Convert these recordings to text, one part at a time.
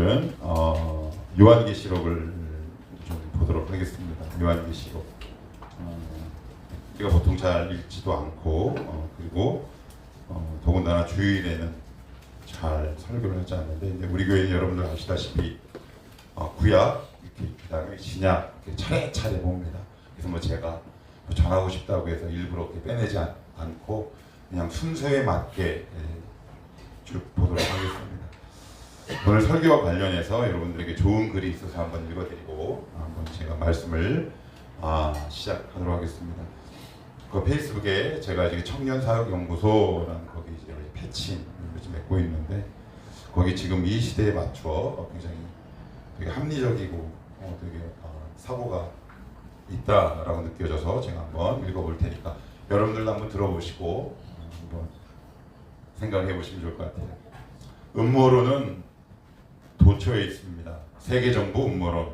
오늘은 요한계시록을 좀 보도록 하겠습니다. 요한계시록. 우리가 보통 잘 읽지도 않고 그리고 더군다나 주일에는 잘 설교를 하지 않는데, 이제 우리 교회는 여러분들 아시다시피 구약, 그다음에 신약 이렇게 차례차례 봅니다. 그래서 뭐 제가 전하고 싶다고 해서 일부러 이렇게 빼내지 않고 그냥 순서에 맞게 쭉 보도록 하겠습니다. 오늘 설교와 관련해서 여러분들에게 좋은 글이 있어서 한번 읽어드리고 한번 제가 말씀을 시작하도록 하겠습니다. 그 페이스북에 제가 지금 청년사역연구소라는 거기 이제 패친 좀 맺고 있는데, 거기 지금 이 시대에 맞춰 굉장히 되게 합리적이고 되게 사고가 있다라고 느껴져서 제가 한번 읽어볼 테니까 여러분들도 한번 들어보시고 한번 생각해 보시면 좋을 것 같아요. 음모론은 도처에 있습니다. 세계정부 음모론,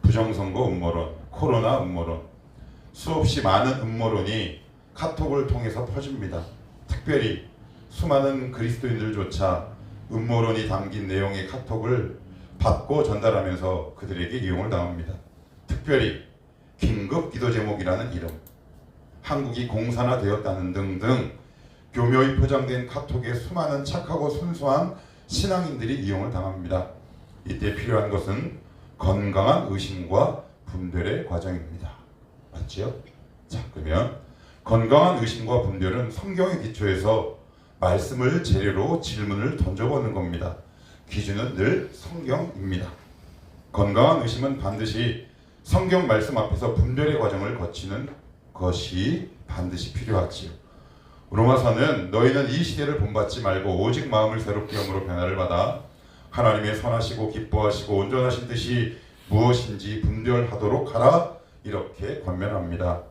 부정선거 음모론, 코로나 음모론, 수없이 많은 음모론이 카톡을 통해서 퍼집니다. 특별히 수많은 그리스도인들조차 음모론이 담긴 내용의 카톡을 받고 전달하면서 그들에게 이용을 당합니다. 특별히 긴급 기도 제목이라는 이름, 한국이 공산화되었다는 등등 교묘히 포장된 카톡에 수많은 착하고 순수한 신앙인들이 이용을 당합니다. 이때 필요한 것은 건강한 의심과 분별의 과정입니다. 맞지요? 자, 그러면 건강한 의심과 분별은 성경의 기초에서 말씀을 재료로 질문을 던져보는 겁니다. 기준은 늘 성경입니다. 건강한 의심은 반드시 성경 말씀 앞에서 분별의 과정을 거치는 것이 반드시 필요하지요. 로마서는 너희는 이 시대를 본받지 말고 오직 마음을 새롭게 함으로 변화를 받아 하나님의 선하시고 기뻐하시고 온전하신 뜻이 무엇인지 분별하도록 하라, 이렇게 권면합니다.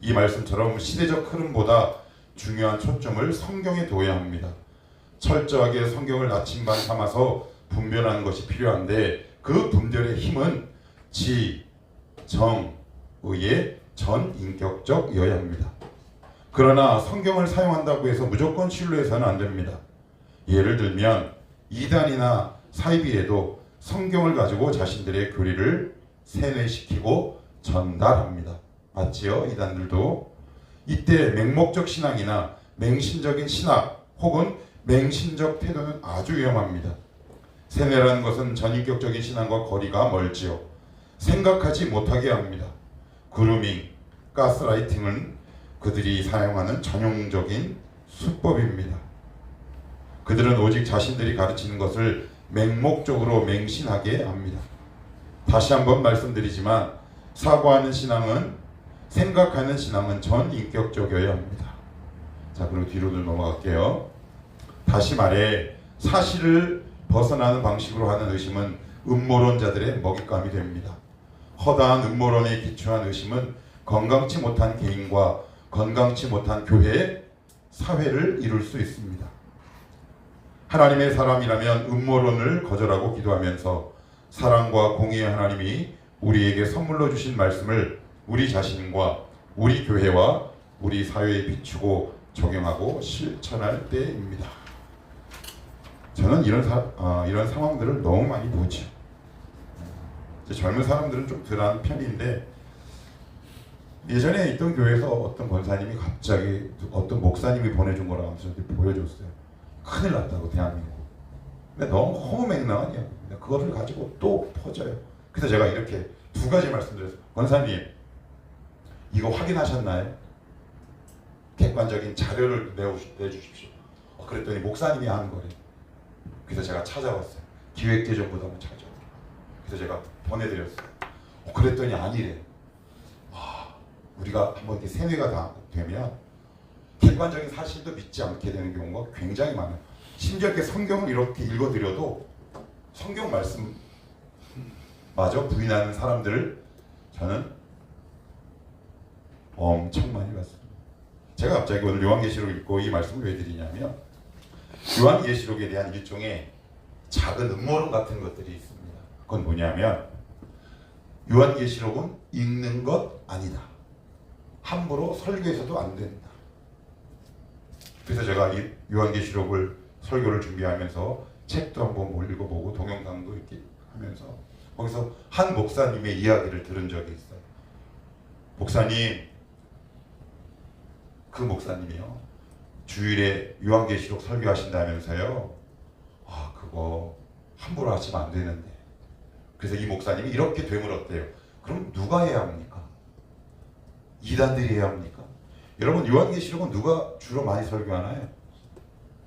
이 말씀처럼 시대적 흐름보다 중요한 초점을 성경에 둬야 합니다. 철저하게 성경을 나침반 삼아서 분별하는 것이 필요한데, 그 분별의 힘은 지, 정, 의의 전인격적이어야 합니다. 그러나 성경을 사용한다고 해서 무조건 신뢰해서는 안 됩니다. 예를 들면 이단이나 사이비에도 성경을 가지고 자신들의 교리를 세뇌시키고 전달합니다. 맞지요? 이단들도. 이때 맹목적 신앙이나 맹신적인 신학 혹은 맹신적 태도는 아주 위험합니다. 세뇌라는 것은 전인격적인 신앙과 거리가 멀지요. 생각하지 못하게 합니다. 그루밍, 가스라이팅은 그들이 사용하는 전형적인 수법입니다. 그들은 오직 자신들이 가르치는 것을 맹목적으로 맹신하게 합니다. 다시 한번 말씀드리지만 사고하는 신앙은, 생각하는 신앙은 전인격적이어야 합니다. 자, 그리고 뒤로는 넘어갈게요. 다시 말해 사실을 벗어나는 방식으로 하는 의심은 음모론자들의 먹잇감이 됩니다. 허다한 음모론에 기초한 의심은 건강치 못한 개인과 건강치 못한 교회, 사회를 이룰 수 있습니다. 하나님의 사람이라면 음모론을 거절하고 기도하면서 사랑과 공의의 하나님이 우리에게 선물로 주신 말씀을 우리 자신과 우리 교회와 우리 사회에 비추고 적용하고 실천할 때입니다. 저는 이런 상황들을 너무 많이 보죠. 젊은 사람들은 좀 덜한 편인데, 예전에 있던 교회에서 어떤 권사님이 갑자기 어떤 목사님이 보내준 거라고 하면서 보여줬어요. 큰일 났다고, 대한민국. 근데 너무 허무맹랑한 이야기입니다. 그거를 가지고 또 퍼져요. 그래서 제가 이렇게 두 가지 말씀드렸어요. 권사님, 이거 확인하셨나요? 객관적인 자료를 내주십시오. 그랬더니 목사님이 하는 거래요. 그래서 제가 찾아왔어요. 기획재정부도 한번 찾아왔어요. 그래서 제가 보내드렸어요. 그랬더니 아니래. 우리가 한번 이렇게 세뇌가 다 되면 객관적인 사실도 믿지 않게 되는 경우가 굉장히 많아요. 심지어 이렇게 성경을 이렇게 읽어드려도 성경 말씀 마저 부인하는 사람들을 저는 엄청 많이 봤습니다. 제가 갑자기 오늘 요한계시록을 읽고 이 말씀을 왜 드리냐면, 요한계시록에 대한 일종의 작은 음모론 같은 것들이 있습니다. 그건 뭐냐면, 요한계시록은 읽는 것 아니다. 함부로 설교해서도 안 된다. 그래서 제가 이 요한계시록을 설교를 준비하면서 책도 한번 읽어보고 동영상도 이렇게 거기서 한 목사님의 이야기를 들은 적이 있어요. 목사님, 그 목사님이요, 주일에 요한계시록 설교하신다면서요. 아, 그거 함부로 하시면 안 되는데. 그래서 이 목사님이 이렇게 되물었대요. 그럼 누가 해야 합니까? 이단들이 해야 합니까? 여러분, 요한계시록은 누가 주로 많이 설교하나요?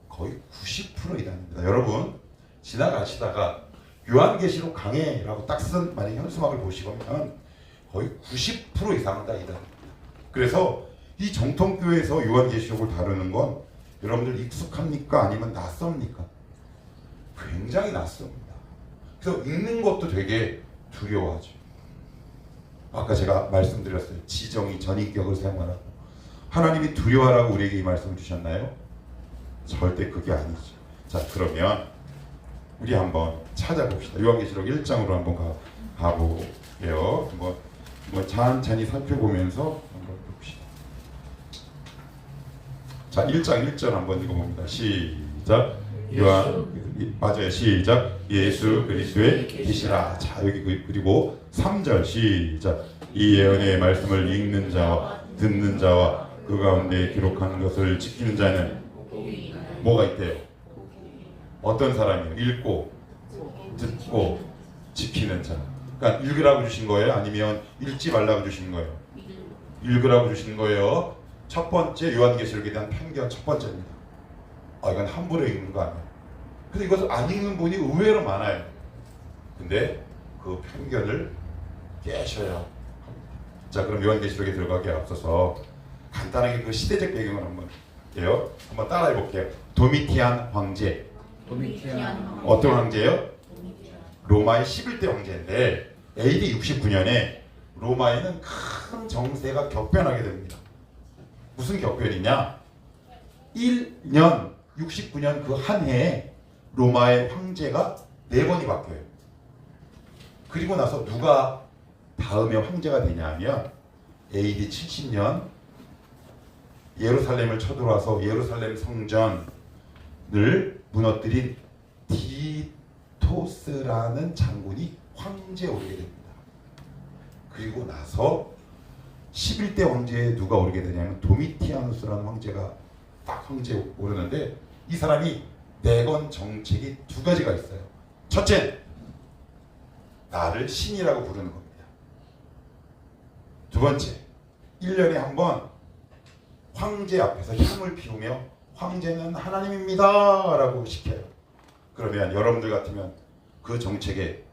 거의 90% 이단입니다. 여러분, 지나가시다가 요한계시록 강해라고 딱 쓴 만약 현수막을 보시면 거의 90% 이상은 다 이단입니다. 그래서 이 정통교회에서 요한계시록을 다루는 건 여러분들 익숙합니까? 아니면 낯섭니까? 굉장히 낯섭니다. 그래서 읽는 것도 되게 두려워하죠. 아까 제가 말씀드렸어요. 지정의 전인격을 사용하라고. 하나님이 두려워하라고 우리에게 이 말씀을 주셨나요? 절대 그게 아니죠. 자, 그러면 우리 한번 찾아봅시다. 요한계시록 1장으로 한번 가볼게요. 한번 찬찬히 살펴보면서 한번 봅시다. 자, 1장 1절 한번 읽어봅니다. 시작. 맞아요. 시작. 예수 그리스도의 계시라. 자, 여기 그리고 3절 시작. 이 예언의 말씀을 읽는 자와 듣는 자와 그 가운데 기록하는 것을 지키는 자는 뭐가 있대요? 어떤 사람이에요? 읽고 듣고 지키는 자. 그러니까 읽으라고 주신 거예요? 아니면 읽지 말라고 주신 거예요? 읽으라고 주신 거예요. 첫 번째, 요한계시록에 대한 편견 첫 번째입니다. 아, 이건 함부로 읽는 거 아니야. 근데 이것을 안 읽는 분이 의외로 많아요. 근데 그 편견을 깨셔야 합니다. 자, 그럼 요한계시록에 들어가기에 앞서서 간단하게 그 시대적 배경을 한번 볼게요. 한번 따라해 볼게요. 도미티안 황제. 어떤 황제요? 로마의 11대 황제인데 AD 69년에 로마에는 큰 정세가 격변하게 됩니다. 무슨 격변이냐? 1년 69년 그 한 해에 로마의 황제가 4번이 바뀌어요. 그리고 나서 누가 다음에 황제가 되냐면 AD 70년 예루살렘을 쳐들어와서 예루살렘 성전을 무너뜨린 디토스라는 장군이 황제에 오르게 됩니다. 그리고 나서 11대 황제에 누가 오르게 되냐면 도미티아누스라는 황제가 딱 황제에 오르는데 이 사람이 내건 정책이 2가지가 있어요. 첫째, 나를 신이라고 부르는 겁니다. 두 번째, 1년에 한 번 황제 앞에서 향을 피우며 황제는 하나님입니다 라고 시켜요. 그러면 여러분들 같으면 그 정책에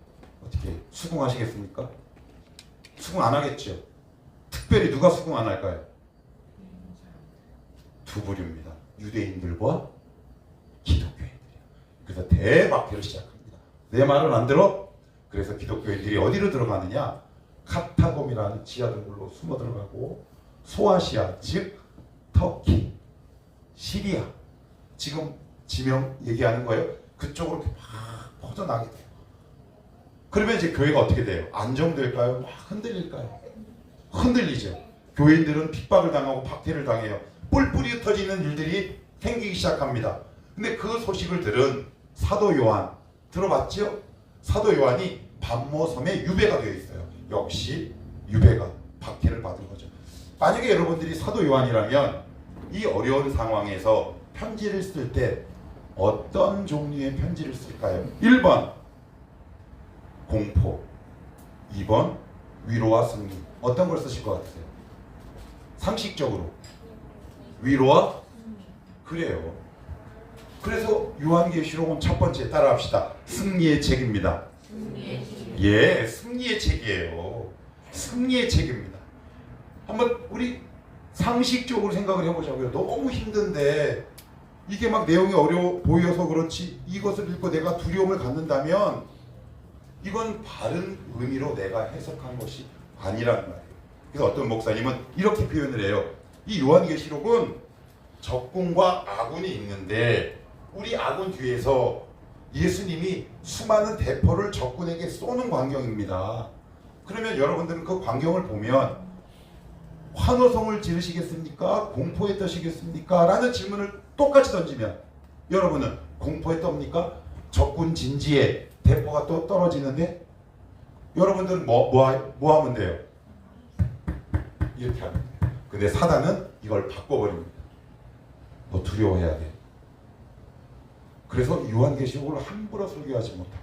어떻게 수긍하시겠습니까? 수긍 안 하겠죠. 특별히 누가 수긍 안 할까요? 두 부류입니다. 유대인들과 기독교인들이요. 그래서 대박해를 시작합니다. 내 말을 안 들어? 그래서 기독교인들이 어디로 들어가느냐? 카타곰이라는 지하동굴로 숨어 들어가고 소아시아, 즉 터키, 시리아, 지금 지명 얘기하는 거예요. 그쪽으로 막 퍼져나게 돼요. 그러면 이제 교회가 어떻게 돼요? 안정될까요? 막 흔들릴까요? 흔들리죠. 교인들은 핍박을 당하고 박해를 당해요. 뿔뿔이 흩어지는 일들이 생기기 시작합니다. 근데 그 소식을 들은 사도 요한 들어봤죠? 사도 요한이 반모섬에 유배가 되어 있어요. 역시 유배가 박해를 받은 거죠. 만약에 여러분들이 사도 요한이라면 이 어려운 상황에서 편지를 쓸 때 어떤 종류의 편지를 쓸까요? 1번 공포, 2번 위로와 승리. 어떤 걸 쓰실 것 같으세요? 상식적으로 위로와 그래요. 그래서 요한계시록은 첫 번째 따라합시다. 승리의 책입니다. 예, 승리의 책이에요. 승리의 책입니다. 한번 우리 상식적으로 생각을 해보자고요. 너무 힘든데 이게 막 내용이 어려워 보여서 그렇지 이것을 읽고 내가 두려움을 갖는다면 이건 바른 의미로 내가 해석한 것이 아니라는 말이에요. 그래서 어떤 목사님은 이렇게 표현을 해요. 이 요한계시록은 적군과 아군이 있는데 우리 아군 뒤에서 예수님이 수많은 대포를 적군에게 쏘는 광경입니다. 그러면 여러분들은 그 광경을 보면 환호성을 지르시겠습니까? 공포에 떠시겠습니까? 라는 질문을 똑같이 던지면 여러분은 공포에 떱니까? 적군 진지에 대포가 또 떨어지는데 여러분들은 뭐 하면 돼요? 이렇게 하면 돼요. 근데 사단은 이걸 바꿔버립니다. 너 두려워해야 돼. 그래서 요한계시록을 함부로 설교하지 못하게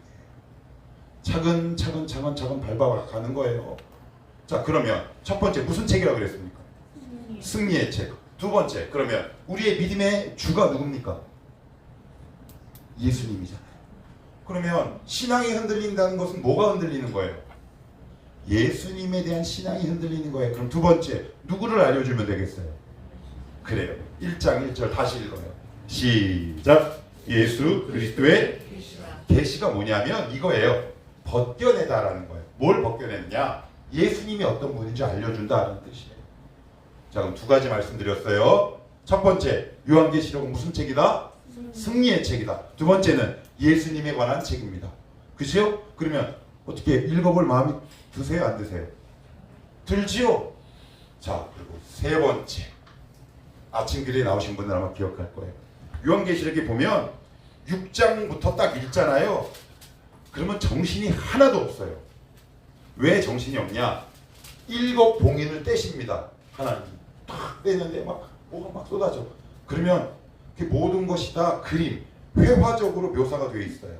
차근차근 밟아가는 거예요. 자, 그러면 첫 번째 무슨 책이라고 그랬습니까? 승리의 책. 두 번째, 그러면 우리의 믿음의 주가 누굽니까? 예수님이잖아요. 그러면 신앙이 흔들린다는 것은 뭐가 흔들리는 거예요? 예수님에 대한 신앙이 흔들리는 거예요. 그럼 두 번째, 누구를 알려주면 되겠어요? 그래요. 1장 1절 다시 읽어요. 시작. 예수 그리스도의 계시가 뭐냐면 이거예요. 벗겨내다라는 거예요. 뭘 벗겨내느냐? 예수님이 어떤 분인지 알려준다라는 뜻이에요. 자, 그럼 두 가지 말씀드렸어요. 첫 번째, 요한계시록은 무슨 책이다? 승리의 책이다. 두 번째는 예수님에 관한 책입니다. 그죠? 그러면 어떻게 읽어볼 마음이 드세요? 안 드세요? 들지요? 자, 그리고 세 번째, 아침 길에 나오신 분들 아마 기억할 거예요. 요한계시록에 보면 6장부터 딱 읽잖아요. 그러면 정신이 하나도 없어요. 왜 정신이 없냐? 7 봉인을 떼십니다. 하나님 탁 떼는데 뭐가 막 쏟아져. 그러면 그 모든 것이 다 그림, 회화적으로 묘사가 되어 있어요.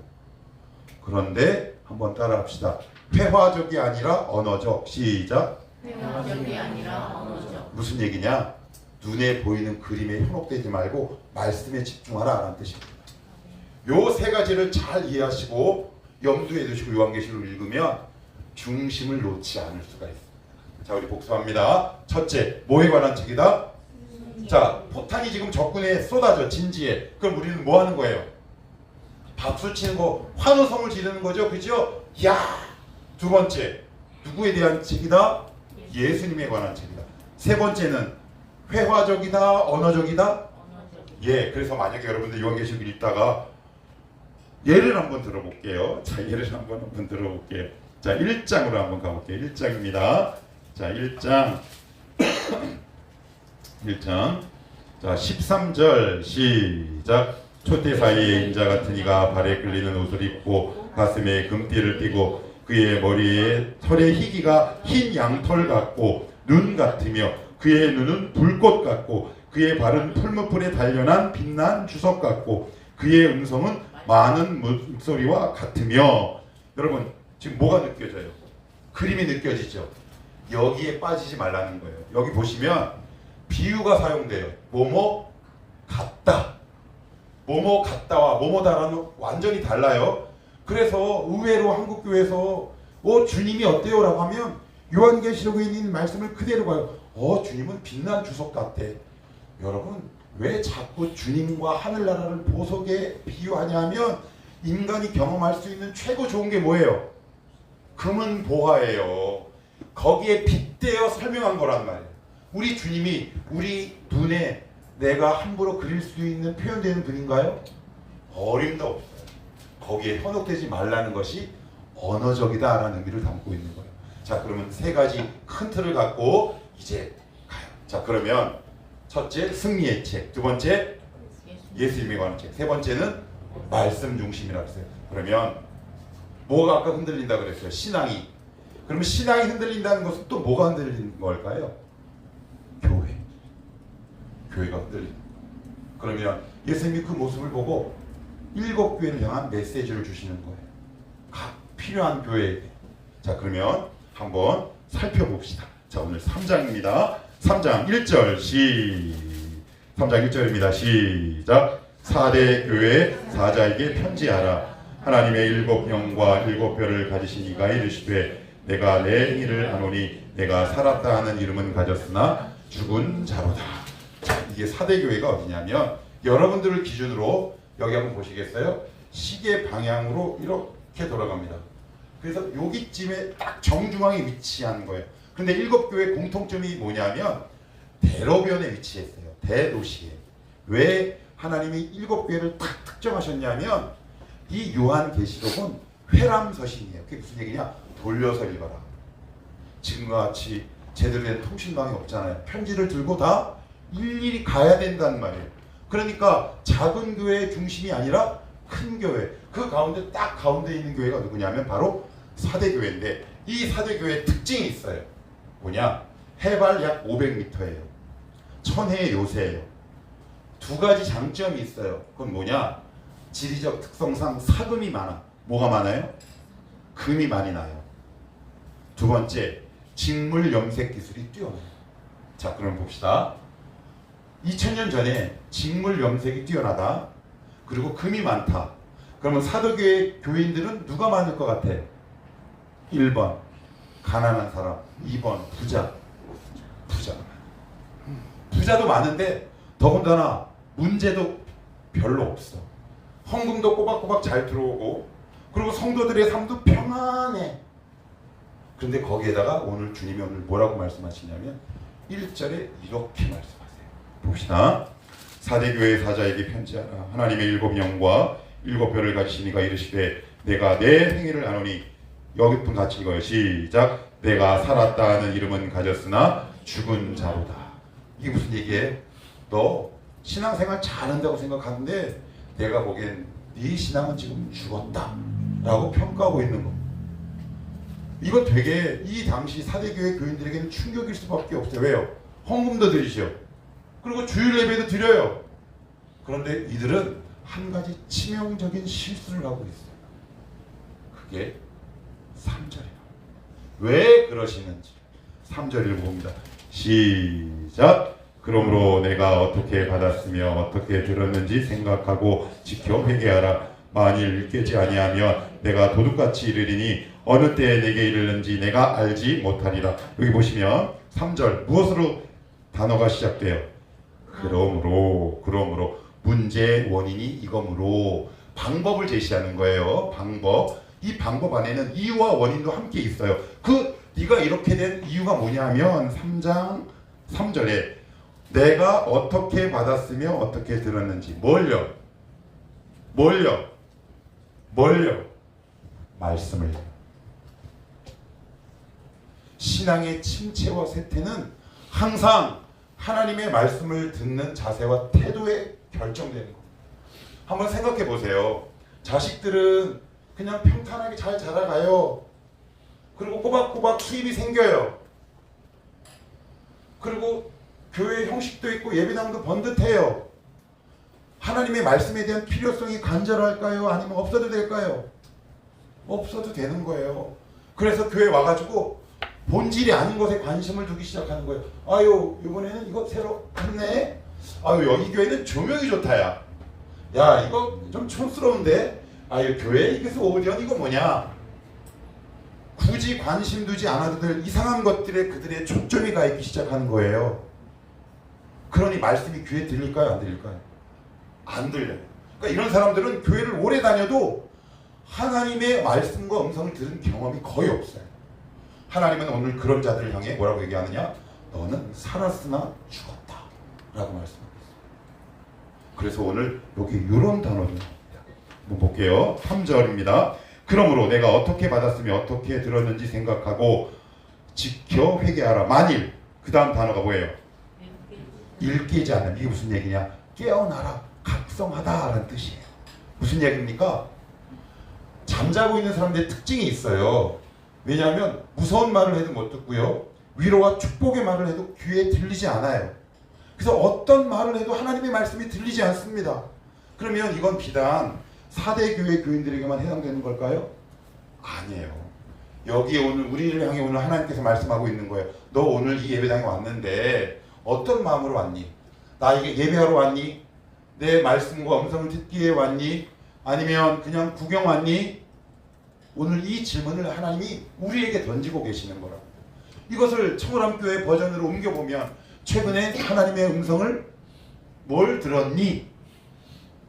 그런데 한번 따라합시다. 회화적이 아니라 언어적. 시작. 회화적이 아니라 언어적. 무슨 얘기냐? 눈에 보이는 그림에 현혹되지 말고 말씀에 집중하라 라는 뜻입니다. 요 세 가지를 잘 이해하시고 염두에 두시고 요한계시록을 읽으면 중심을 놓지 않을 수가 있습니다. 자, 우리 복습합니다. 첫째, 뭐에 관한 책이다? 자, 포탄이 지금 적군에 쏟아져, 진지에. 그럼 우리는 뭐 하는 거예요? 박수 치는 거, 환호성을 지르는 거죠. 그죠? 야! 두 번째, 누구에 대한 책이다? 예수님에 관한 책이다. 세 번째는 회화적이다, 언어적이다? 예, 그래서 만약에 여러분들 요한계시록 읽다가 예를 한번 들어볼게요. 자, 예를 한번 들어볼게요. 자, 1장으로 한번 가볼게요. 1장입니다. 자, 1장 1장 자, 13절 시작. 초대 사이에 인자 같은 이가 발에 끌리는 옷을 입고 가슴에 금띠를 띠고 그의 머리에 털의 희기가 흰 양털 같고 눈 같으며 그의 눈은 불꽃 같고 그의 발은 풀무불에 단련한 빛난 주석 같고 그의 음성은 많은 물소리와 같으며. 여러분 지금 뭐가 느껴져요? 그림이 느껴지죠? 여기에 빠지지 말라는 거예요. 여기 보시면 비유가 사용돼요. 뭐뭐 같다. 뭐뭐 같다와 뭐뭐다라는 완전히 달라요. 그래서 의외로 한국교회에서 주님이 어때요? 라고 하면 요한계시록에 있는 말씀을 그대로 봐요. 주님은 빛난 주석 같대. 여러분 왜 자꾸 주님과 하늘나라를 보석에 비유하냐면 인간이 경험할 수 있는 최고 좋은 게 뭐예요? 금은 보화예요. 거기에 빗대어 설명한 거란 말이에요. 우리 주님이 우리 눈에 내가 함부로 그릴 수 있는 표현되는 분인가요? 어림도 없어요. 거기에 현혹되지 말라는 것이 언어적이다라는 의미를 담고 있는 거예요. 자, 그러면 세 가지 큰 틀을 갖고 이제 가요. 자, 그러면 첫째 승리의 책, 두 번째 예수님에 관한 책, 세 번째는 말씀 중심이라고 했어요. 그러면 뭐가 아까 흔들린다 그랬어요? 신앙이. 그러면 신앙이 흔들린다는 것은 또 뭐가 흔들리는 걸까요? 교회. 교회가 흔들린다. 그러면 예수님이 그 모습을 보고 7 교회를 향한 메시지를 주시는 거예요. 각 필요한 교회에게. 자, 그러면 한번 살펴봅시다. 자, 오늘 3장입니다. 3장 1절 3장 1절입니다. 시작. 4대 교회 사자에게 편지하라. 하나님의 7 영과 7 별을 가지신 이가 이르시되 내가 내 행위를 아노니 내가 살았다 하는 이름은 가졌으나 죽은 자로다. 자, 이게 4대 교회가 어디냐면 여러분들을 기준으로 여기 한번 보시겠어요? 시계 방향으로 이렇게 돌아갑니다. 그래서 여기쯤에 딱 정중앙에 위치한 거예요. 근데 7 교회 공통점이 뭐냐면 대로변에 위치했어요. 대도시에. 왜 하나님이 7 교회를 딱 특정하셨냐면 이 요한계시록은 회람서신이에요. 그게 무슨 얘기냐? 돌려서 읽어라. 지금과 같이 제대로 된 통신망이 없잖아요. 편지를 들고 다 일일이 가야 된다는 말이에요. 그러니까 작은 교회의 중심이 아니라 큰 교회, 그 가운데 딱 가운데 있는 교회가 누구냐면 바로 4대 교회인데 이 사대교회의 특징이 있어요. 뭐냐? 해발 약 500m예요. 천혜의 요새예요. 두 가지 장점이 있어요. 그건 뭐냐? 지리적 특성상 사금이 많아. 뭐가 많아요? 금이 많이 나요. 두 번째, 직물 염색 기술이 뛰어나요. 자, 그럼 봅시다. 2000년 전에 직물 염색이 뛰어나다. 그리고 금이 많다. 그러면 사도교회 교인들은 누가 많을 것 같아? 1번 가난한 사람, 2번 부자. 부자도 많은데 더군다나 문제도 별로 없어. 헌금도 꼬박꼬박 잘 들어오고, 그리고 성도들의 삶도 평안해. 그런데 거기에다가 오늘 주님이 오늘 뭐라고 말씀하시냐면 1절에 이렇게 말씀하세요. 봅시다. 사대교회 사자에게 편지하라. 하나님의 7영과 7별을 가지신 이가 이르시되 내가 내 행위를 아노니 여기 분 같이 읽어요. 시작. 내가 살았다 하는 이름은 가졌으나 죽은 자로다. 이게 무슨 얘기예요? 너 신앙생활 잘한다고 생각하는데 내가 보기엔 네 신앙은 지금 죽었다 라고 평가하고 있는 거. 이거 되게 이 당시 사대교회 교인들에게는 충격일 수밖에 없어요. 왜요? 헌금도 드리죠. 그리고 주일 예배도 드려요. 그런데 이들은 한 가지 치명적인 실수를 하고 있어요. 그게 3절이에요. 왜 그러시는지 3절 읽어봅니다. 시작. 그러므로 내가 어떻게 받았으며 어떻게 들었는지 생각하고 지켜 회개하라. 만일 깨지 아니하면 내가 도둑같이 이르리니 어느 때에 내게 이르는지 내가 알지 못하리라. 여기 보시면 3절 무엇으로 단어가 시작돼요? 그러므로 문제의 원인이 이거므로 방법을 제시하는 거예요. 방법. 이 방법 안에는 이유와 원인도 함께 있어요. 네가 이렇게 된 이유가 뭐냐면 3장 3절에 내가 어떻게 받았으며 어떻게 들었는지 뭘요? 말씀을. 신앙의 침체와 쇠퇴는 항상 하나님의 말씀을 듣는 자세와 태도에 결정되는 겁니다. 한번 생각해 보세요. 자식들은 그냥 평탄하게 잘 자라가요. 그리고 꼬박꼬박 수입이 생겨요. 그리고 교회 형식도 있고 예배당도 번듯해요. 하나님의 말씀에 대한 필요성이 간절할까요? 아니면 없어도 될까요? 없어도 되는 거예요. 그래서 교회 와가지고 본질이 아닌 것에 관심을 두기 시작하는 거예요. 아유, 이번에는 이거 새로 했네. 아유, 여기 교회는 조명이 좋다야. 야, 이거 좀 촌스러운데. 아유, 교회 이게서 오디언 이거 뭐냐. 굳이 관심 두지 않아도 될 이상한 것들에 그들의 초점이 가 있기 시작하는 거예요. 그러니 말씀이 귀에 들릴까요? 안 들릴까요? 안 들려요. 그러니까 이런 사람들은 교회를 오래 다녀도 하나님의 말씀과 음성을 들은 경험이 거의 없어요. 하나님은 오늘 그런 자들을 향해 뭐라고 얘기하느냐? 너는 살았으나 죽었다 라고 말씀하고 있어요. 그래서 오늘 여기 이런 단어를 한번 볼게요. 3절입니다. 그러므로 내가 어떻게 받았으며 어떻게 들었는지 생각하고 지켜 회개하라. 만일 그 다음 단어가 뭐예요? 일깨지 않으면. 이게 무슨 얘기냐? 깨어나라, 각성하다 라는 뜻이에요. 무슨 얘기입니까? 잠자고 있는 사람들의 특징이 있어요. 왜냐하면 무서운 말을 해도 못 듣고요, 위로와 축복의 말을 해도 귀에 들리지 않아요. 그래서 어떤 말을 해도 하나님의 말씀이 들리지 않습니다. 그러면 이건 비단 사대교회 교인들에게만 해당되는 걸까요? 아니에요. 여기에 오늘 우리를 향해 오늘 하나님께서 말씀하고 있는 거예요. 너 오늘 이 예배당에 왔는데 어떤 마음으로 왔니? 나에게 예배하러 왔니? 내 말씀과 음성을 듣기 위해 왔니? 아니면 그냥 구경 왔니? 오늘 이 질문을 하나님이 우리에게 던지고 계시는 거라고. 이것을 청월함교회 버전으로 옮겨보면 최근에 하나님의 음성을 뭘 들었니?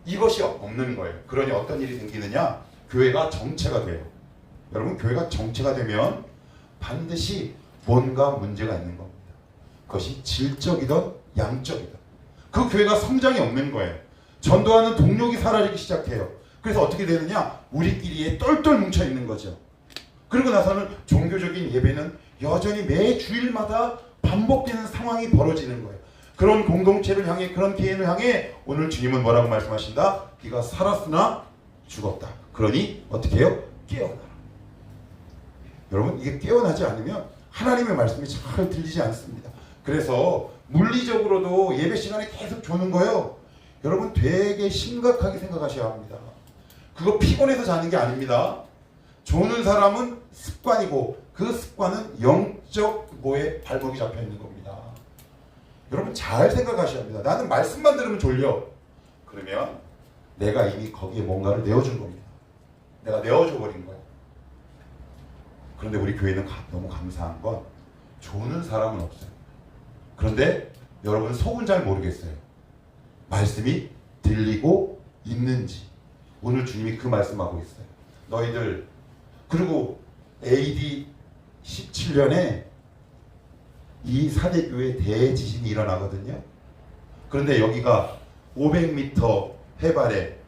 이것이 없는 거예요. 그러니 어떤 일이 생기느냐? 교회가 정체가 돼요. 여러분, 교회가 정체가 되면 반드시 뭔가 문제가 있는 겁니다. 그것이 질적이든 양적이든. 그 교회가 성장이 없는 거예요. 전도하는 동력이 사라지기 시작해요. 그래서 어떻게 되느냐? 우리끼리에 똘똘 뭉쳐 있는 거죠. 그리고 나서는 종교적인 예배는 여전히 매 주일마다 반복되는 상황이 벌어지는 거예요. 그런 공동체를 향해, 그런 개인을 향해 오늘 주님은 뭐라고 말씀하신다? 네가 살았으나 죽었다. 그러니 어떻게 해요? 깨어나라. 여러분 이게 깨어나지 않으면 하나님의 말씀이 잘 들리지 않습니다. 그래서 물리적으로도 예배 시간에 계속 조는 거요. 여러분 되게 심각하게 생각하셔야 합니다. 그거 피곤해서 자는 게 아닙니다. 조는 사람은 습관이고 그 습관은 영적 뭐에 발목이 잡혀 있는 겁니다. 여러분 잘 생각하셔야 합니다. 나는 말씀만 들으면 졸려. 그러면 내가 이미 거기에 뭔가를 내어준 겁니다. 내가 내어줘 버린 거야. 그런데 우리 교회는 너무 감사한 건 조는 사람은 없어요. 그런데 여러분 속은 잘 모르겠어요. 말씀이 들리고 있는지. 오늘 주님이 그 말씀하고 있어요. 너희들 그리고 AD 17년에 이 사대교회 대지진이 일어나거든요. 그런데 여기가 500m 해발에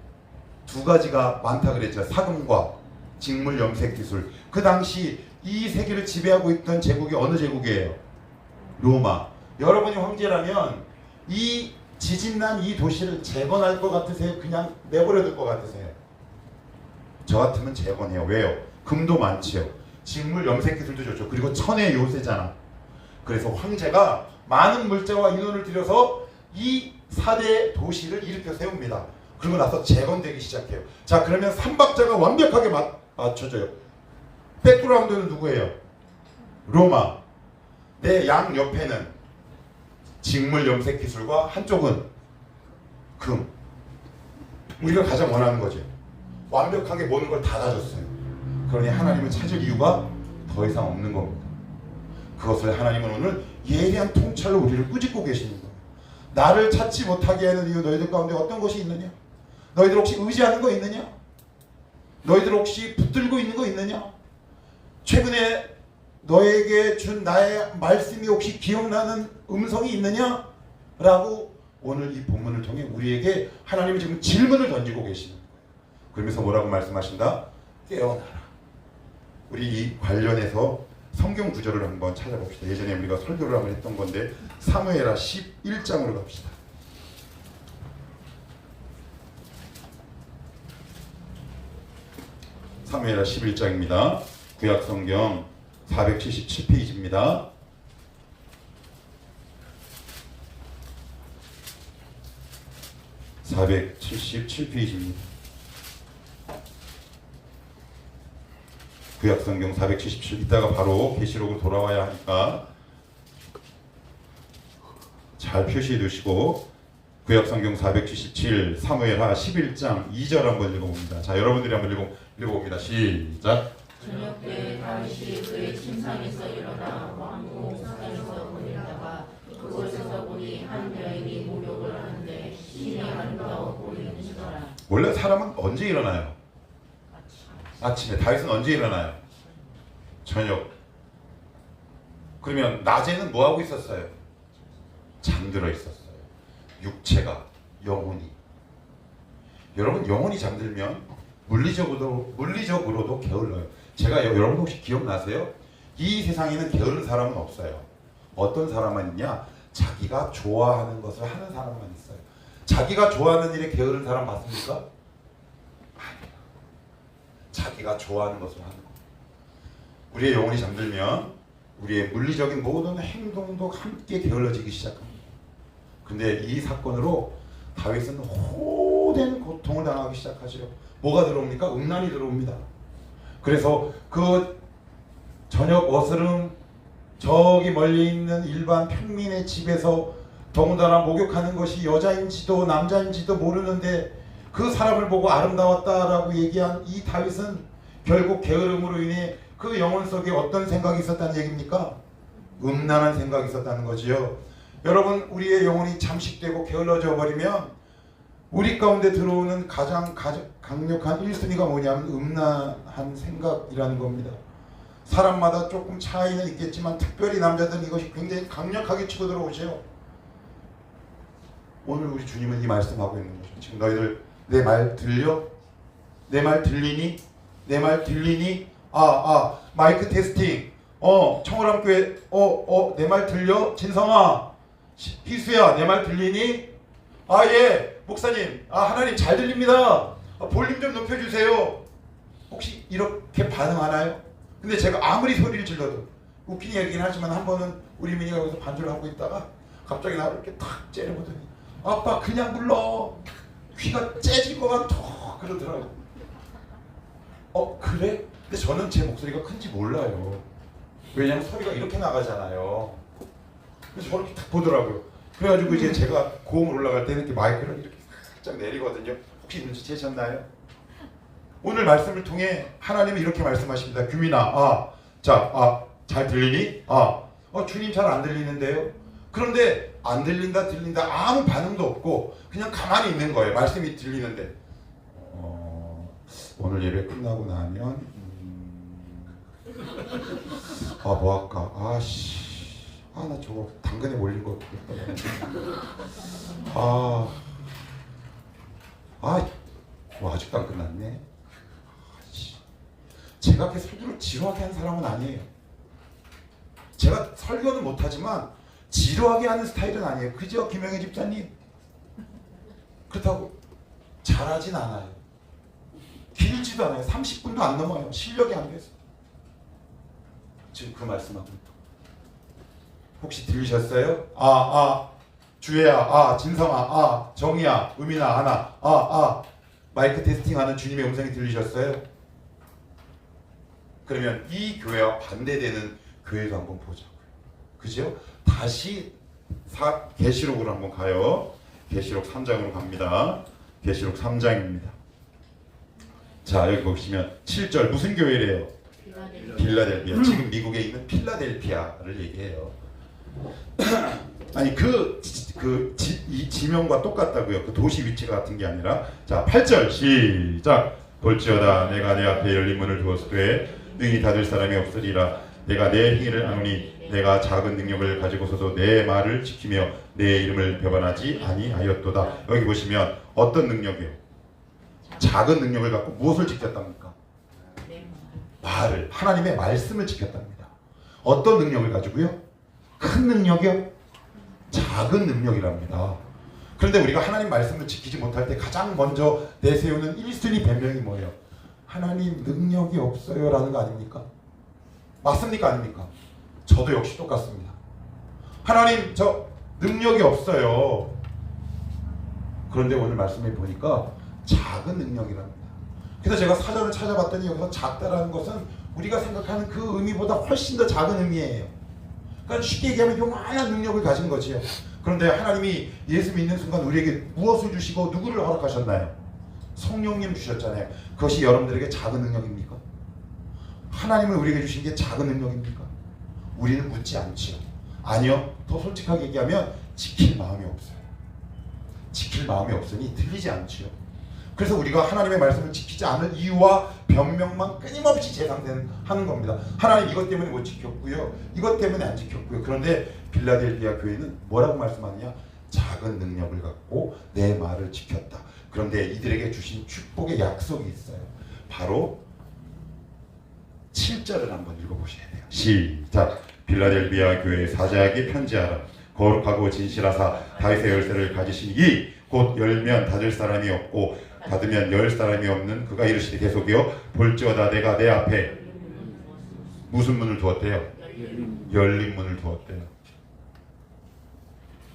두 가지가 많다 그랬죠. 사금과 직물 염색 기술. 그 당시 이 세계를 지배하고 있던 제국이 어느 제국이에요? 로마. 여러분이 황제라면 이 지진난 이 도시를 재건할 것 같으세요? 그냥 내버려 둘 것 같으세요? 저 같으면 재건해요. 왜요? 금도 많지요. 직물 염색 기술도 좋죠. 그리고 천의 요새잖아. 그래서 황제가 많은 물자와 인원을 들여서 이 4대 도시를 일으켜 세웁니다. 그러고 나서 재건되기 시작해요. 자, 그러면 삼박자가 완벽하게 맞춰져요. 백그라운드는 누구예요? 로마. 내 양 옆에는 직물 염색 기술과 한쪽은 금. 우리가 가장 원하는 거죠. 완벽하게 모든 걸 다 가졌어요. 그러니 하나님을 찾을 이유가 더 이상 없는 겁니다. 그것을 하나님은 오늘 예리한 통찰로 우리를 꾸짖고 계시는 거예요. 나를 찾지 못하게 하는 이유 너희들 가운데 어떤 것이 있느냐? 너희들 혹시 의지하는 거 있느냐? 너희들 혹시 붙들고 있는 거 있느냐? 최근에 너에게 준 나의 말씀이 혹시 기억나는 음성이 있느냐? 라고 오늘 이 본문을 통해 우리에게 하나님은 지금 질문을 던지고 계시는 거예요. 그러면서 뭐라고 말씀하신다? 깨어나라. 우리 이 관련해서 성경 구절을 한번 찾아봅시다. 예전에 우리가 설교를 한번 했던 건데 사무엘하 11장으로 갑시다. 사무엘하 11장입니다. 구약성경 477페이지입니다. 구약성경 477 이따가 바로 계시록으로 돌아와야 하니까 잘 표시해 두시고 구약성경 477 사무엘하 11장 2절 한번 읽어봅니다. 자, 여러분들이 한번 읽어봅니다. 시작. 저녁때 다윗이 그의 침상에서 일어나 왕궁 옥상에서 보내다가 그곳에서 보니 한 여인이 목욕을 하는데 신이 아름다워 보이는지더라. 원래 사람은 언제 일어나요? 아침에. 다윗은 언제 일어나요? 저녁. 그러면 낮에는 뭐 하고 있었어요? 잠들어 있었어요. 육체가, 영혼이. 여러분 영혼이 잠들면 물리적으로도 게을러요. 제가 여러분 혹시 기억나세요? 이 세상에는 게으른 사람은 없어요. 어떤 사람만 있냐? 자기가 좋아하는 것을 하는 사람만 있어요. 자기가 좋아하는 일에 게으른 사람 봤습니까? 아니에요. 자기가 좋아하는 것을 하는 거. 우리의 영혼이 잠들면 우리의 물리적인 모든 행동도 함께 게을러지기 시작합니다. 근데 이 사건으로 다윗은 호된 고통을 당하기 시작하죠. 뭐가 들어옵니까? 음란이 들어옵니다. 그래서 그 저녁 어스름 저기 멀리 있는 일반 평민의 집에서 더군다나 목욕하는 것이 여자인지도 남자인지도 모르는데 그 사람을 보고 아름다웠다라고 얘기한 이 다윗은 결국 게으름으로 인해 그 영혼 속에 어떤 생각이 있었다는 얘기입니까? 음란한 생각이 있었다는 거지요. 여러분 우리의 영혼이 잠식되고 게을러져 버리면 우리 가운데 들어오는 가장 강력한 1순위가 뭐냐면 음란한 생각이라는 겁니다. 사람마다 조금 차이는 있겠지만 특별히 남자들은 이것이 굉장히 강력하게 치고 들어오죠. 오늘 우리 주님은 이 말씀하고 있는 거죠. 지금 너희들 내 말 들려? 내 말 들리니? 내 말 들리니? 마이크 테스팅. 청월함교회 내 말 들려? 진성아, 희수야, 내 말 들리니? 예, 목사님, 하나님 잘 들립니다. 볼륨 좀 높여주세요. 혹시 이렇게 반응하나요? 근데 제가 아무리 소리를 질러도 웃긴 얘기긴 하지만 한 번은 우리 민이가 여기서 반주를 하고 있다가 갑자기 나를 이렇게 탁 째려보더니 아빠 그냥 불러. 귀가 째질 것 같아. 그러더라고. 그래? 근데 저는 제 목소리가 큰지 몰라요. 왜냐면 소리가 이렇게 나가잖아요. 그래서 저렇게 딱 보더라고요. 그래가지고 이제 제가 고음을 올라갈 때는 이렇게 마이크를 이렇게 살짝 내리거든요. 혹시 눈치채셨나요? 오늘 말씀을 통해 하나님이 이렇게 말씀하십니다. 규민아, 잘 들리니? 주님 잘 안 들리는데요? 그런데 안 들린다 들린다 아무 반응도 없고 그냥 가만히 있는 거예요. 말씀이 들리는데 오늘 예배 끝나고 나면 뭐 할까? 나 저거 당근에 몰린 거 아직도 안 끝났네. 제가 그렇게 설교를 지루하게 한 사람은 아니에요. 제가 설교는 못하지만 지루하게 하는 스타일은 아니에요. 그죠, 김영애 집사님? 그렇다고 잘하진 않아요. 길지도 않아요. 30분도 안 넘어요. 실력이 안 돼서. 지금 그 말씀하고 혹시 들리셨어요? 주혜야, 진성아, 정희야, 의민아, 아나, 마이크 테스팅하는 주님의 음성이 들리셨어요? 그러면 이 교회와 반대되는 교회도 한번 보자고요. 그죠? 다시 계시록으로 한번 가요. 계시록 3장으로 갑니다. 계시록 3장입니다. 자, 여기 보시면 7절 무슨 교회래요? 필라델피아. 지금 미국에 있는 필라델피아를 얘기해요. 아니 이 지명과 똑같다고요. 그 도시 위치가 같은 게 아니라. 자, 8절 시작. 볼지어다 내가 내 앞에 열린 문을 두었으되 능히 닫을 사람이 없으리라. 내가 내 행위를 아노니 내가 작은 능력을 가지고서도 내 말을 지키며 내 이름을 배반하지 아니하였도다. 여기 보시면 어떤 능력이요? 작은 능력을 갖고 무엇을 지켰답니까? 말을, 하나님의 말씀을 지켰답니다. 어떤 능력을 가지고요? 큰 능력이요? 작은 능력이랍니다. 그런데 우리가 하나님 말씀을 지키지 못할 때 가장 먼저 내세우는 1순위 변명이 뭐예요? 하나님 능력이 없어요 라는 거 아닙니까? 맞습니까? 아닙니까? 저도 역시 똑같습니다. 하나님 저 능력이 없어요. 그런데 오늘 말씀에 보니까 작은 능력이랍니다. 그래서 제가 사전을 찾아봤더니 여기서 작다라는 것은 우리가 생각하는 그 의미보다 훨씬 더 작은 의미예요. 그러니까 쉽게 얘기하면 요만한 능력을 가진 거지요. 그런데 하나님이 예수 믿는 순간 우리에게 무엇을 주시고 누구를 허락하셨나요? 성령님 주셨잖아요. 그것이 여러분들에게 작은 능력입니까? 하나님을 우리에게 주신 게 작은 능력입니까? 우리는 묻지 않지요. 아니요. 더 솔직하게 얘기하면 지킬 마음이 없어요. 지킬 마음이 없으니 들리지 않지요. 그래서 우리가 하나님의 말씀을 지키지 않을 이유와 변명만 끊임없이 재상하는 겁니다. 하나님 이것 때문에 못 지켰고요. 이것 때문에 안 지켰고요. 그런데 빌라델비아 교회는 뭐라고 말씀하느냐? 작은 능력을 갖고 내 말을 지켰다. 그런데 이들에게 주신 축복의 약속이 있어요. 바로 7절을 한번 읽어보셔야 돼요. 시작. 빌라델비아 교회 사자에게 편지하라. 거룩하고 진실하사 다윗의 열쇠를 가지신 이 곧 열면 닫을 사람이 없고 닫으면 열 사람이 없는 그가 이르시되 계속이요. 볼지어다 내가 내 앞에 무슨 문을 두었대요? 열린 문을 두었대요.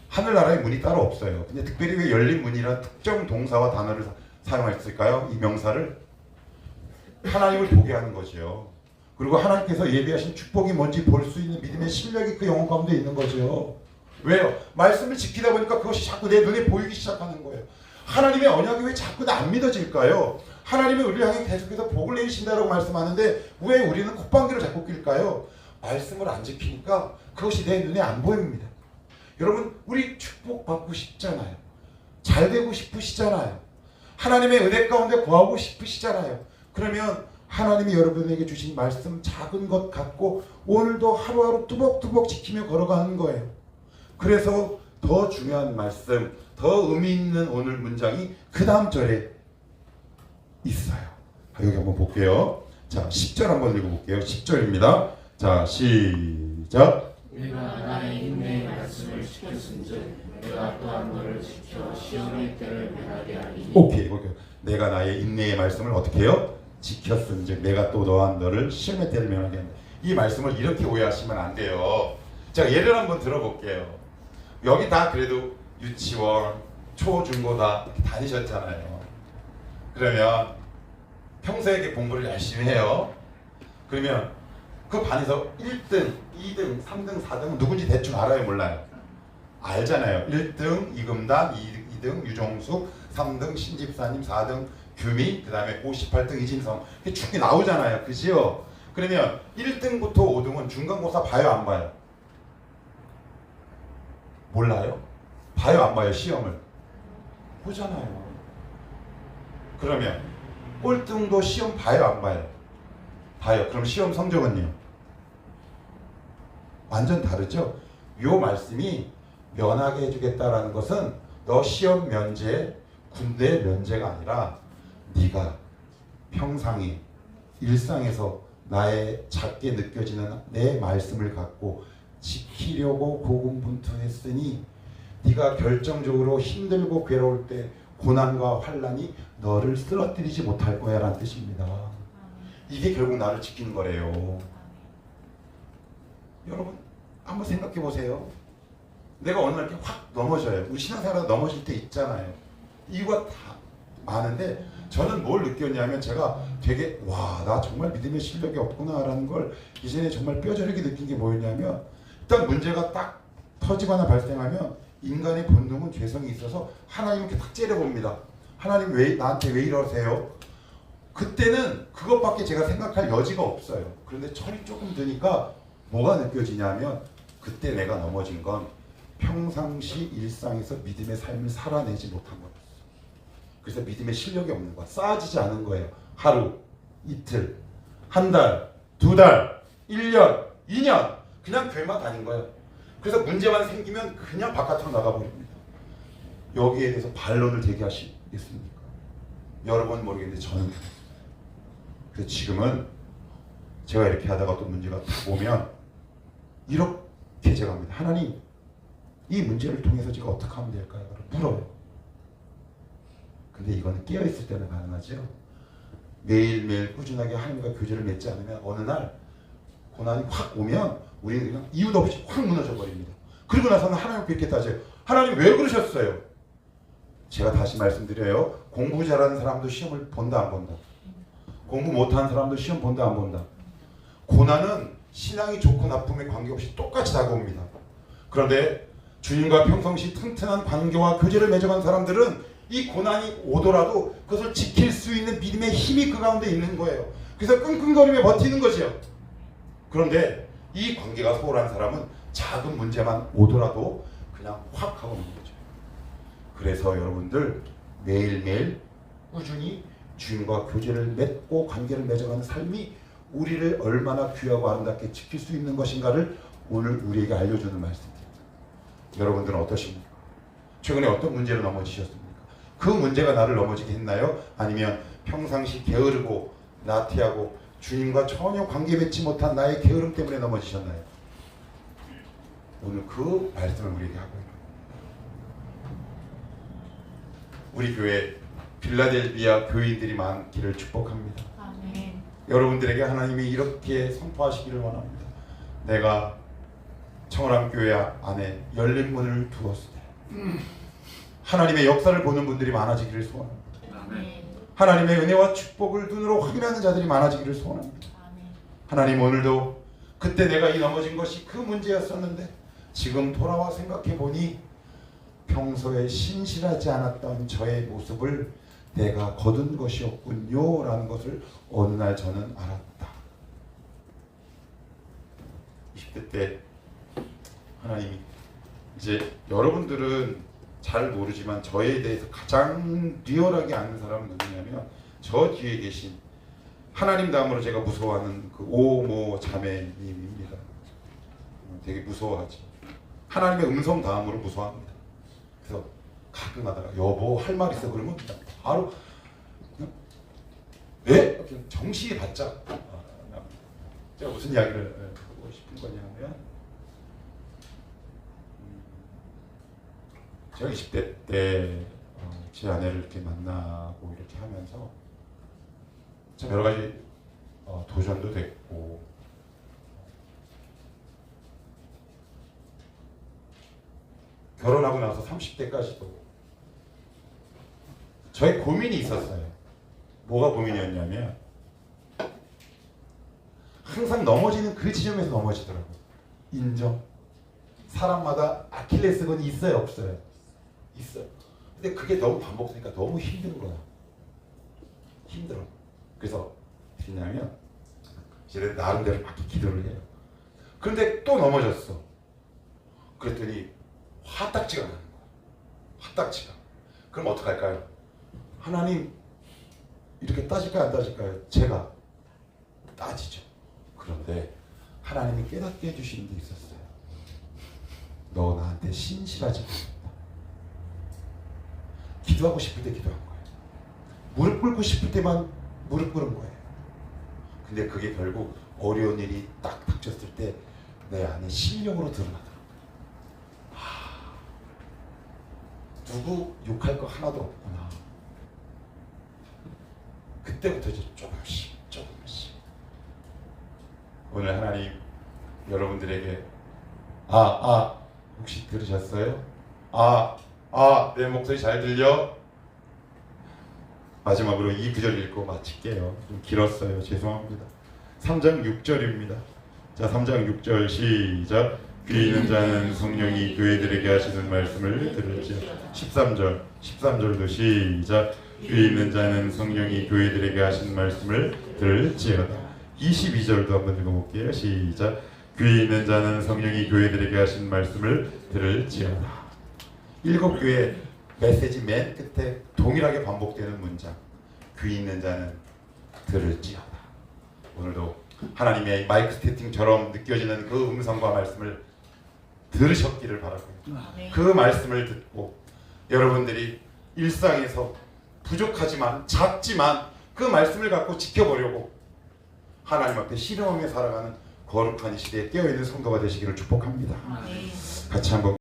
하늘나라에 문이 따로 없어요. 근데 특별히 왜 열린 문이라는 특정 동사와 단어를 사용했을까요? 이 명사를 하나님을 보게 하는 거죠. 그리고 하나님께서 예비하신 축복이 뭔지 볼 수 있는 믿음의 실력이 그 영혼 가운데 있는 거죠. 왜요? 말씀을 지키다 보니까 그것이 자꾸 내 눈에 보이기 시작하는 거예요. 하나님의 언약이 왜 자꾸 안 믿어질까요? 하나님이 우리를 향해 계속해서 복을 내리신다라고 말씀하는데 왜 우리는 콧방귀를 자꾸 낄까요? 말씀을 안 지키니까 그것이 내 눈에 안 보입니다. 여러분, 우리 축복받고 싶잖아요. 잘 되고 싶으시잖아요. 하나님의 은혜 가운데 거하고 싶으시잖아요. 그러면 하나님이 여러분에게 주신 말씀 작은 것 같고 오늘도 하루하루 뚜벅뚜벅 지키며 걸어가는 거예요. 그래서 더 중요한 말씀, 더 의미 있는 오늘 문장이 그 다음 절에 있어요. 여기 한번 볼게요. 자, 10절 한번 읽어볼게요. 10절입니다. 자, 시작. 내가 나의 인내의 말씀을 지켰은즉 내가 또한 너를 지켜 시험의 때를 면하게 하리니. 오케이. 내가 나의 인내의 말씀을 어떻게 해요? 지켰은즉 내가 또 너와 너를 시험에 때를 면하게 한다. 이 말씀을 이렇게 오해하시면 안 돼요. 자, 예를 한번 들어볼게요. 여기 다 그래도 유치원, 초, 중고 다 이렇게 다니셨잖아요. 그러면 평소에 이렇게 공부를 열심히 해요. 그러면 그 반에서 1등, 2등, 3등, 4등 누군지 대충 알아요, 몰라요? 알잖아요. 1등 이금단, 2등 유종숙, 3등 신집사님, 4등 규미, 그 다음에 58등 이진성. 이게 쭉 나오잖아요. 그죠? 그러면 1등부터 5등은 중간고사 봐요, 안 봐요? 몰라요? 봐요, 안 봐요? 시험을? 보잖아요. 그러면 꼴등도 시험 봐요, 안 봐요? 봐요. 그럼 시험 성적은요? 완전 다르죠? 요 말씀이 면하게 해주겠다라는 것은 너 시험 면제, 군대 면제가 아니라 네가 평상에 일상에서 나의 작게 느껴지는 내 말씀을 갖고 지키려고 고군분투했으니 네가 결정적으로 힘들고 괴로울 때 고난과 환난이 너를 쓰러뜨리지 못할 거야 라는 뜻입니다. 이게 결국 나를 지키는 거래요. 여러분 한번 생각해 보세요. 내가 어느 날 이렇게 확 넘어져요. 우리 신앙생활에서 넘어질 때 있잖아요. 이유가 다 많은데 저는 뭘 느꼈냐면 제가 되게 와, 나 정말 믿음의 실력이 없구나라는 걸 이전에 정말 뼈저리게 느낀 게 뭐였냐면 일단 문제가 딱 터지거나 발생하면 인간의 본능은 죄성이 있어서 하나님 이렇게 딱 째려봅니다. 하나님 왜 나한테 왜 이러세요? 그때는 그것밖에 제가 생각할 여지가 없어요. 그런데 철이 조금 드니까 뭐가 느껴지냐면 그때 내가 넘어진 건 평상시 일상에서 믿음의 삶을 살아내지 못한 거였어. 그래서 믿음의 실력이 없는 거야. 쌓아지지 않은 거예요. 하루, 이틀, 한 달, 두 달, 1년, 2년 그냥 교회만 다닌 거예요. 그래서 문제만 생기면 그냥 바깥으로 나가버립니다. 여기에 대해서 반론을 제기하시겠습니까? 여러분 모르겠는데 저는 그래서 지금은 제가 이렇게 하다가 또 문제가 오면 이렇게 제가 합니다. 하나님 이 문제를 통해서 제가 어떻게 하면 될까요? 물어요. 근데 이거는 깨어있을 때는 가능하죠. 매일매일 꾸준하게 하나님과 교제를 맺지 않으면 어느 날 고난이 확 오면 우리는 그냥 이유도 없이 확 무너져 버립니다. 그리고 나서는 하나님께 이렇게 따져요. 하나님 왜 그러셨어요? 제가 다시 말씀드려요. 공부 잘하는 사람도 시험을 본다 안 본다? 공부 못하는 사람도 시험 본다 안 본다? 고난은 신앙이 좋고 나쁨에 관계없이 똑같이 다가옵니다. 그런데 주님과 평상시 튼튼한 관계와 교제를 맺어간 사람들은 이 고난이 오더라도 그것을 지킬 수 있는 믿음의 힘이 그 가운데 있는 거예요. 그래서 끙끙거리며 버티는 거죠. 그런데 이 관계가 소홀한 사람은 작은 문제만 오더라도 그냥 확 하고 있는 거죠. 그래서 여러분들 매일매일 꾸준히 주님과 교제를 맺고 관계를 맺어가는 삶이 우리를 얼마나 귀하고 아름답게 지킬 수 있는 것인가를 오늘 우리에게 알려주는 말씀입니다. 여러분들은 어떠십니까? 최근에 어떤 문제로 넘어지셨습니까? 그 문제가 나를 넘어지게 했나요? 아니면 평상시 게으르고 나태하고 주님과 전혀 관계 맺지 못한 나의 게으름 때문에 넘어지셨나요? 오늘 그 말씀을 우리에게 하고 있는 겁니다. 우리 교회 빌라델비아 교인들이 많기를 축복합니다. 아멘. 여러분들에게 하나님이 이렇게 선포하시기를 원합니다. 내가 청월함교회 안에 열린 문을 두었을 때 하나님의 역사를 보는 분들이 많아지기를 소원합니다. 아멘. 하나님의 은혜와 축복을 눈으로 확인하는 자들이 많아지기를 소원합니다. 아멘. 하나님 오늘도 그때 내가 이 넘어진 것이 그 문제였었는데 지금 돌아와 생각해 보니 평소에 신실하지 않았던 저의 모습을 내가 거둔 것이었군요 라는 것을 어느 날 저는 알았다. 20대 때 하나님이 이제 여러분들은 잘 모르지만 저에 대해서 가장 리얼하게 아는 사람은 누구냐면 저 뒤에 계신 하나님 다음으로 제가 무서워하는 그 오모 자매님입니다. 되게 무서워하지. 하나님의 음성 다음으로 무서워합니다. 그래서 가끔 하다가 여보 할 말 있어 그러면 그냥 바로 네? 정신이 바짝 제가 무슨 이야기를 하고 싶은 거냐면 제가 20대 때 제 아내를 이렇게 만나고 이렇게 하면서 참 여러 가지 도전도 됐고 결혼하고 나서 30대까지도 저의 고민이 있었어요. 뭐가 고민이었냐면 항상 넘어지는 그 지점에서 넘어지더라고요. 인정. 사람마다 아킬레스건이 있어요, 없어요? 있어요. 근데 그게 너무 반복되니까 너무 힘든 거야. 힘들어. 그래서 뭐냐면 이제 나름대로 막 기도를 해요. 그런데 또 넘어졌어. 그랬더니 화딱지가 나는 거야. 화딱지가. 그럼 어떡할까요? 하나님 이렇게 따질까요, 안 따질까요? 제가 따지죠. 그런데 하나님이 깨닫게 해주시는 게 있었어요. 너 나한테 신실하지 않았다. 기도하고 싶을 때 기도한 거예요. 무릎 꿇고 싶을 때만 무릎 꿇은 거예요. 근데 그게 결국 어려운 일이 딱 닥쳤을 때 내 안에 실력으로 드러나더라고요. 누구 욕할 거 하나도 없구나. 그때부터 이제 조금씩 오늘 하나님 여러분들에게 혹시 들으셨어요? 내 목소리 잘 들려? 마지막으로 이 구절 읽고 마칠게요. 좀 길었어요. 죄송합니다. 3장 6절입니다. 자, 3장 6절 시작. 귀 있는 자는 성령이 교회들에게 하시는 말씀을 들을지어다. 13절도 시작. 귀 있는 자는 성령이 교회들에게 하시는 말씀을 들을지어다. 22절도 한번 읽어볼게요. 시작. 귀 있는 자는 성령이 교회들에게 하신 말씀을 들을지어다. 7교회 메시지 맨 끝에 동일하게 반복되는 문장. 귀 있는 자는 들을지어다. 오늘도 하나님의 마이크 세팅처럼 느껴지는 그 음성과 말씀을 들으셨기를 바라고요. 그 말씀을 듣고 여러분들이 일상에서 부족하지만 작지만 그 말씀을 갖고 지켜보려고 하나님 앞에 신뢰하며 살아가는 거룩한 이 시대에 깨어있는 성도가 되시기를 축복합니다. 같이 한번